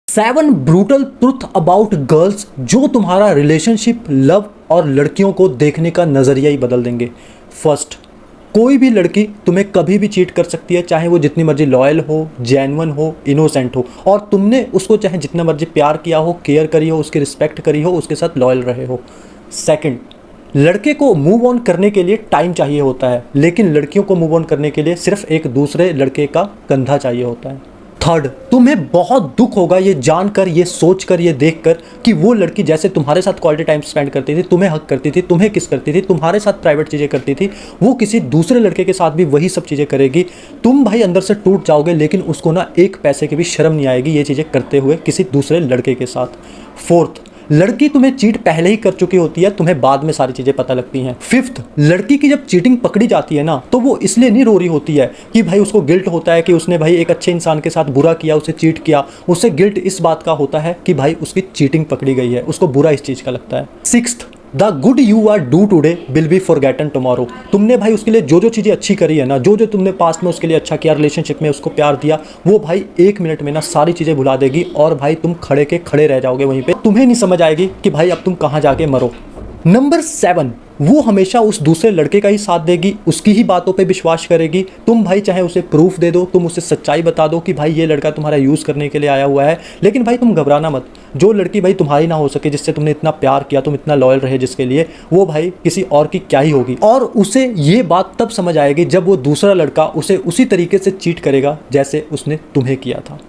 7 brutal truth about girls जो तुम्हारा relationship, love और लड़कियों को देखने का नज़रिया ही बदल देंगे। फर्स्ट, कोई भी लड़की तुम्हें कभी भी चीट कर सकती है, चाहे वो जितनी मर्जी लॉयल हो, जेन्युइन हो, इनोसेंट हो, और तुमने उसको चाहे जितना मर्जी प्यार किया हो, केयर करी हो, उसकी रिस्पेक्ट करी हो, उसके साथ लॉयल रहे हो। सेकंड, लड़के को मूव ऑन करने के लिए टाइम चाहिए होता है, लेकिन लड़कियों को मूव ऑन करने के लिए सिर्फ एक दूसरे लड़के का कंधा चाहिए होता है। थर्ड, तुम्हें बहुत दुख होगा ये जानकर, ये सोचकर, ये देखकर कि वो लड़की जैसे तुम्हारे साथ क्वालिटी टाइम स्पेंड करती थी, तुम्हें हक करती थी, तुम्हें किस करती थी, तुम्हारे साथ प्राइवेट चीज़ें करती थी, वो किसी दूसरे लड़के के साथ भी वही सब चीज़ें करेगी। तुम भाई अंदर से टूट जाओगे, लेकिन उसको ना एक पैसे की भी शर्म नहीं आएगी ये चीज़ें करते हुए किसी दूसरे लड़के के साथ। फोर्थ, लड़की तुम्हें चीट पहले ही कर चुकी होती है, तुम्हें बाद में सारी चीज़ें पता लगती हैं। फिफ्थ, लड़की की जब चीटिंग पकड़ी जाती है ना, तो वो इसलिए नहीं रो रही होती है कि भाई उसको गिल्ट होता है कि उसने भाई एक अच्छे इंसान के साथ बुरा किया, उसे चीट किया। उसे गिल्ट इस बात का होता है कि भाई उसकी चीटिंग पकड़ी गई है, उसको बुरा इस चीज़ का लगता है। Sixth, the good you are do today will be forgotten tomorrow. तुमने भाई उसके लिए जो जो चीज़ें अच्छी करी है ना, जो जो तुमने पास्ट में उसके लिए अच्छा किया, रिलेशनशिप में उसको प्यार दिया, वो भाई 1 मिनट में ना सारी चीज़ें भुला देगी, और भाई तुम खड़े के खड़े रह जाओगे वहीं पे। तुम्हें नहीं समझ आएगी कि भाई अब तुम कहाँ जाके मरो। नंबर 7, वो हमेशा उस दूसरे लड़के का ही साथ देगी, उसकी ही बातों पे विश्वास करेगी। तुम भाई चाहे उसे प्रूफ दे दो, तुम उसे सच्चाई बता दो कि भाई ये लड़का तुम्हारा यूज़ करने के लिए आया हुआ है, लेकिन भाई तुम घबराना मत। जो लड़की भाई तुम्हारी ना हो सके, जिससे तुमने इतना प्यार किया, तुम इतना लॉयल रहे जिसके लिए, वो भाई किसी और की क्या ही होगी। और उसे ये बात तब समझ आएगी जब वो दूसरा लड़का उसे उसी तरीके से चीट करेगा जैसे उसने तुम्हें किया था।